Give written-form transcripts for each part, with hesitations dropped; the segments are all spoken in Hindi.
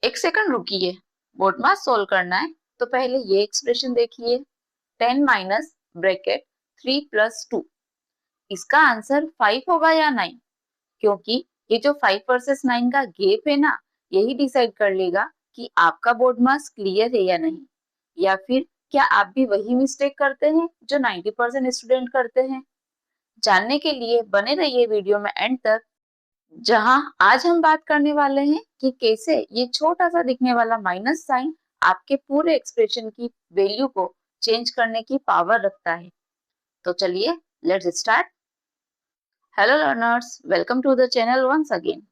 एक सेकंड रुकिए, बोर्ड मास सोल्व करना है तो पहले ये एक्सप्रेशन देखिए। 10 माइनस ब्रैकेट 3 प्लस 2, इसका आंसर 5 होगा या 9? क्योंकि ये जो 5 वर्सेस 9 का गैप है ना, यही डिसाइड कर लेगा कि आपका बोर्ड मास क्लियर है या नहीं। या फिर क्या आप भी वही मिस्टेक करते हैं जो 90% स्टूडेंट करते हैं? जानने के लिए बने रहिए वीडियो में एंड तक, जहां आज हम बात करने वाले हैं कि कैसे ये छोटा सा दिखने वाला माइनस साइन आपके पूरे एक्सप्रेशन की वैल्यू को चेंज करने की पावर रखता है। तो चलिए, let's start. Hello learners, welcome to the channel once again.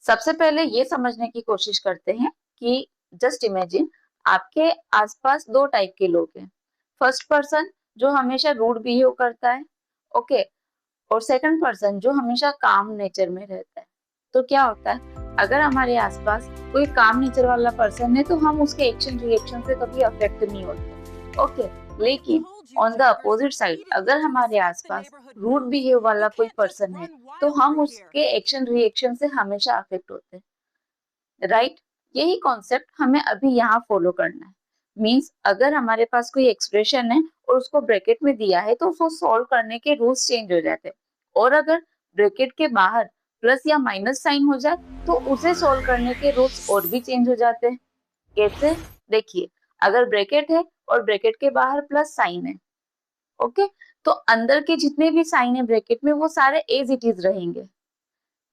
सबसे पहले ये समझने की कोशिश करते हैं कि जस्ट इमेजिन आपके आसपास दो टाइप के लोग हैं। फर्स्ट पर्सन जो हमेशा रूड बिहेव करता है, ओके, और सेकंड पर्सन जो हमेशा काम नेचर में रहता है। तो क्या होता है, अगर हमारे आसपास कोई काम नेचर वाला पर्सन है तो हम उसके एक्शन रिएक्शन से कभी अफेक्ट नहीं होते, ओके। लेकिन ऑन द अपोजिट साइड, अगर हमारे आसपास रूड बिहेव वाला कोई पर्सन है तो हम उसके एक्शन रिएक्शन से हमेशा अफेक्ट होते हैं, राइट? यही कॉन्सेप्ट हमें अभी यहाँ फॉलो करना है। मींस अगर हमारे पास कोई एक्सप्रेशन है और उसको ब्रैकेट में दिया है तो उसको सॉल्व करने के रूल्स चेंज हो जाते हैं, और अगर ब्रैकेट के बाहर प्लस या माइनस साइन हो जाए तो उसे सॉल्व करने के रूल्स और भी चेंज हो जाते हैं। कैसे? देखिए, अगर ब्रैकेट है और ब्रैकेट के बाहर प्लस साइन है, ओके, तो अंदर के जितने भी साइन है ब्रैकेट में वो सारे एज इट इज रहेंगे।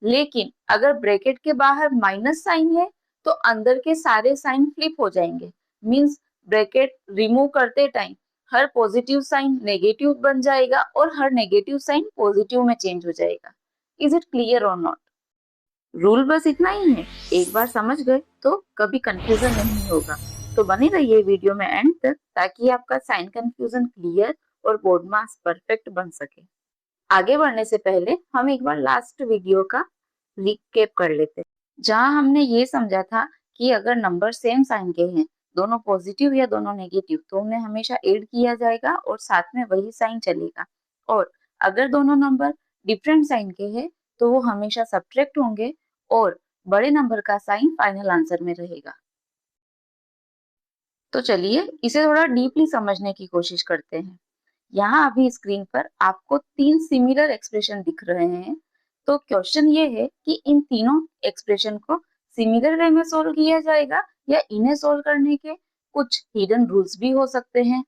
लेकिन अगर ब्रैकेट के बाहर माइनस साइन है तो अंदर के सारे साइन फ्लिप हो जाएंगे। मींस ब्रैकेट रिमूव करते टाइम हर पॉजिटिव साइन नेगेटिव बन जाएगा और हर नेगेटिव साइन पॉजिटिव में चेंज हो जाएगा। Is it clear or not? Rule बस इतना ही है, एक बार समझ गए तो कभी कंफ्यूजन नहीं होगा। तो बने रहिए वीडियो में एंड तक ताकि आपका साइन कंफ्यूजन क्लियर और बोर्ड मास परफेक्ट बन सके। आगे बढ़ने से पहले हम एक बार लास्ट वीडियो का रिकैप कर लेते हैं, जहां हमने ये समझा था कि अगर नंबर सेम साइन के हैं, दोनों पॉजिटिव या दोनों नेगेटिव, तो उन्हें हमेशा ऐड किया जाएगा और साथ में वही साइन चलेगा। और अगर दोनों नंबर डिफरेंट साइन के हैं तो वो हमेशा सब्ट्रैक्ट होंगे और बड़े नंबर का साइन फाइनल आंसर में रहेगा। तो चलिए इसे थोड़ा डीपली समझने की कोशिश करते हैं। यहाँ अभी स्क्रीन पर आपको तीन सिमिलर एक्सप्रेशन दिख रहे हैं। तो क्वेश्चन ये है कि इन तीनों एक्सप्रेशन को सिमिलर वे में सोल्व किया जाएगा या इन्हें सोल्व करने के कुछ हिडन रूल्स भी हो सकते हैं।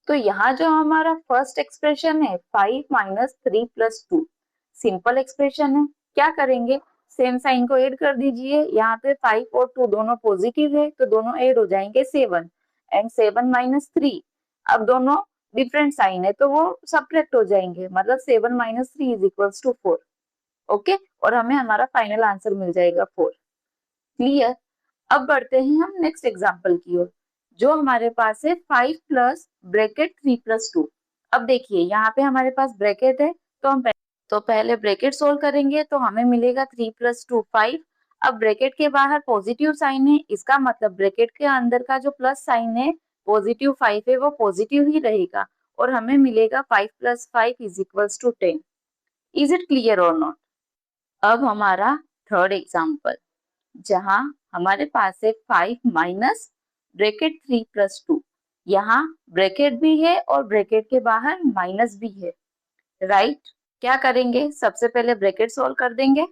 तो यहाँ जो हमारा फर्स्ट एक्सप्रेशन है 5 माइनस 3 प्लस 2, सिंपल एक्सप्रेशन है। क्या करेंगे, सेम साइन को ऐड कर दीजिए। यहाँ पे 5 और 2 दोनों पॉजिटिव है तो दोनों ऐड हो जाएंगे 7, एंड 7 माइनस 3, अब दोनों डिफरेंट साइन है तो वो सब्ट्रैक्ट हो जाएंगे, मतलब 7 minus 3 is equals to 4, okay. और हमें हमारा फाइनल आंसर मिल जाएगा 4। क्लियर? अब बढ़ते हैं हम नेक्स्ट एग्जांपल की ओर, जो हमारे पास है 5 प्लस ब्रैकेट 3 प्लस 2। अब देखिए यहाँ पे हमारे पास ब्रैकेट है तो हम पहले ब्रैकेट सोल्व करेंगे तो हमें मिलेगा 3 प्लस 2 5। अब ब्रैकेट के बाहर पॉजिटिव साइन है, इसका मतलब ब्रैकेट के अंदर का जो प्लस साइन है पॉजिटिव 5 है वो पॉजिटिव ही रहेगा और हमें मिलेगा 5 plus 5 is equals to 10। Is it clear or not? अब हमारा थर्ड एग्जाम्पल, जहां हमारे पास है 5 माइनस ब्रैकेट 3 प्लस 2। यहाँ ब्रैकेट भी है और ब्रैकेट के बाहर माइनस भी है, राइट? क्या करेंगे, सबसे पहले ब्रैकेट सोल्व कर देंगे।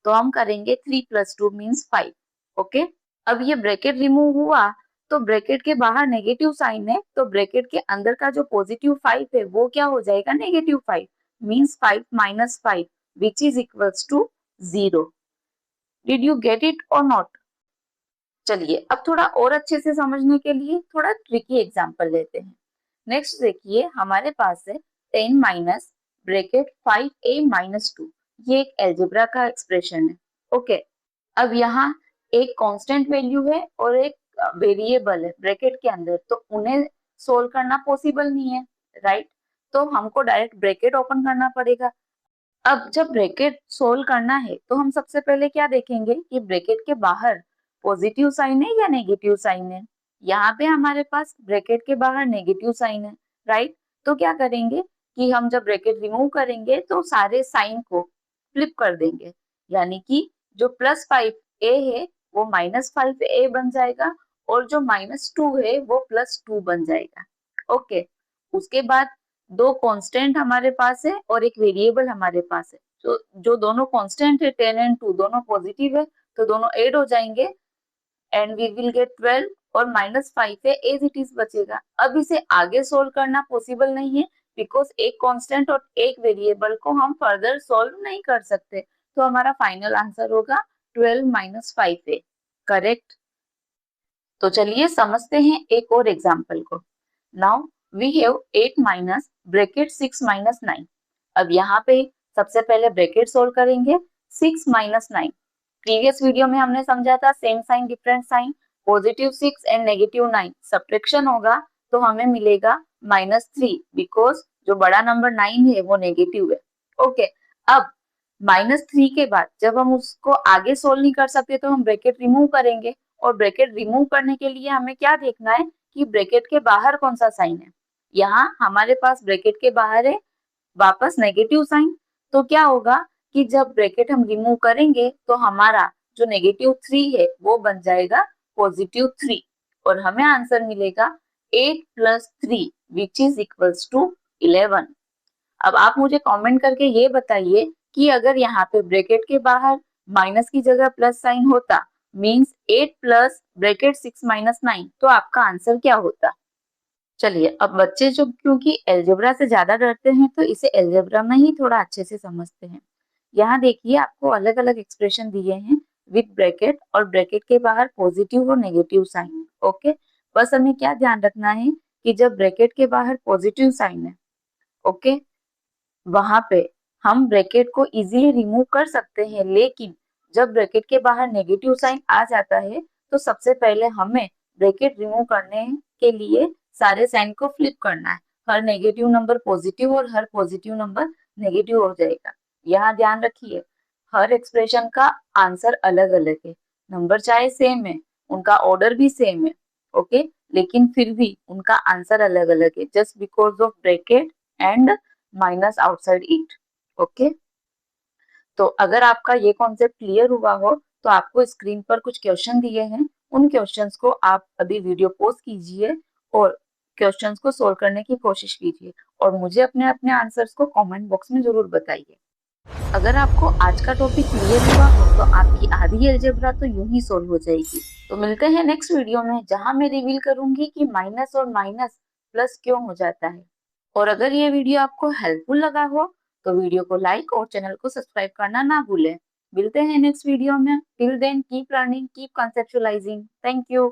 तो हम करेंगे 3 प्लस 2 मीन्स 5, ओके। अब ये ब्रैकेट रिमूव हुआ तो ब्रैकेट के बाहर नेगेटिव साइन है तो ब्रैकेट के अंदर का जो पॉजिटिव 5 है वो क्या हो जाएगा, negative 5, means 5 minus 5 which is equals to 0। Did you get it or not? चलिए अब थोड़ा और अच्छे से समझने के लिए थोड़ा ट्रिकी एग्जांपल लेते हैं। नेक्स्ट देखिए, हमारे पास है 10 माइनस ब्रैकेट 5a माइनस 2। ये एक एल्जेब्रा का एक्सप्रेशन है, ओके। अब यहाँ एक कांस्टेंट वैल्यू है और एक वेरिएबल है ब्रैकेट के अंदर, तो उन्हें सोल्व करना पॉसिबल नहीं है, राइट? तो हमको डायरेक्ट ब्रैकेट ओपन करना पड़ेगा। अब जब ब्रैकेट सोल्व करना है तो हम सबसे पहले क्या देखेंगे कि ब्रैकेट के बाहर पॉजिटिव साइन है या नेगेटिव साइन है। यहाँ पे हमारे पास ब्रैकेट के बाहर नेगेटिव साइन है, राइट? तो क्या करेंगे कि हम जब ब्रैकेट रिमूव करेंगे तो सारे साइन को फ्लिप कर देंगे, यानी कि जो +5a है वो -5a बन जाएगा और जो -2 है वो +2 बन जाएगा। ओके, उसके बाद दो कांस्टेंट हमारे पास है और एक वेरिएबल हमारे पास है। तो जो दोनों कांस्टेंट है 10 एंड 2 दोनों पॉजिटिव है, तो दोनों ऐड हो जाएंगे एंड वी विल गेट 12 और -5 है एज इट इज बचेगा। अब इसे आगे सोल्व करना पॉसिबल नहीं है बिकॉज एक कांस्टेंट और एक वेरिएबल को हम फर्दर सोल्व नहीं कर सकते, तो हमारा फाइनल आंसर होगा 12 - 5a। करेक्ट। तो चलिए समझते हैं एक और एग्जाम्पल को। Now we have 8 minus bracket 6 minus 9। अब यहाँ पे सबसे पहले ब्रैकेट सोल्व करेंगे। 6 माइनस 9, प्रीवियस वीडियो में हमने समझा था same sign different sign, +6 and -9 subtraction होगा तो हमें मिलेगा -3 बिकॉज जो बड़ा नंबर 9 है वो नेगेटिव है। ओके, अब -3 के बाद जब हम उसको आगे सोल्व नहीं कर सकते तो हम ब्रैकेट रिमूव करेंगे, और ब्रैकेट रिमूव करने के लिए हमें क्या देखना है कि ब्रैकेट के बाहर कौन सा साइन है। यहाँ हमारे पास ब्रैकेट के बाहर है वापस नेगेटिव साइन, तो क्या होगा कि जब ब्रैकेट हम रिमूव करेंगे तो हमारा जो -3 है वो बन जाएगा +3 और हमें आंसर मिलेगा 8 + 3 विच इज इक्वल्स टू 11। अब आप मुझे कमेंट करके ये बताइए कि अगर यहाँ पे ब्रैकेट के बाहर माइनस की जगह प्लस साइन होता मींस 8 प्लस ब्रैकेट 6 - 9, तो आपका आंसर क्या होता। चलिए, अब बच्चे जो क्योंकि एलजेब्रा से ज्यादा डरते हैं तो इसे एलजेब्रा में ही थोड़ा अच्छे से समझते हैं। यहाँ देखिए आपको अलग अलग एक्सप्रेशन दिए हैं विद ब्रैकेट और ब्रैकेट के बाहर पॉजिटिव और नेगेटिव साइन। ओके, बस हमें क्या ध्यान रखना है कि जब ब्रैकेट के बाहर पॉजिटिव साइन है, ओके, वहां पे हम ब्रैकेट को इजीली रिमूव कर सकते हैं, लेकिन जब ब्रैकेट के बाहर नेगेटिव साइन आ जाता है तो सबसे पहले हमें ब्रैकेट रिमूव करने के लिए सारे साइन को फ्लिप करना है। हर नेगेटिव नंबर पॉजिटिव और हर पॉजिटिव नंबर नेगेटिव हो जाएगा। यहाँ ध्यान रखिए हर एक्सप्रेशन का आंसर अलग अलग है, नंबर चाहे सेम है, उनका ऑर्डर भी सेम है, ओके, लेकिन फिर भी उनका आंसर अलग अलग है just because of bracket and minus outside it. Okay, तो अगर आपका ये कॉन्सेप्ट क्लियर हुआ हो तो आपको स्क्रीन पर कुछ क्वेश्चन दिए हैं, उन क्वेश्चंस को आप अभी वीडियो पॉज कीजिए और क्वेश्चंस को सोल्व करने की कोशिश कीजिए और मुझे अपने अपने आंसर्स को कमेंट बॉक्स में जरूर बताइए। अगर आपको आज का टॉपिक क्लियर हुआ हो तो आपकी आधी अलजेब्रा तो यूं ही सोल्व हो जाएगी। तो मिलते हैं नेक्स्ट वीडियो में जहां मैं रिवील करूंगी कि माइनस और माइनस प्लस क्यों हो जाता है। और अगर ये वीडियो आपको हेल्पफुल लगा हो तो वीडियो को लाइक और चैनल को सब्सक्राइब करना ना भूलें। मिलते हैं नेक्स्ट वीडियो में। Till then keep learning, keep conceptualising. Thank you.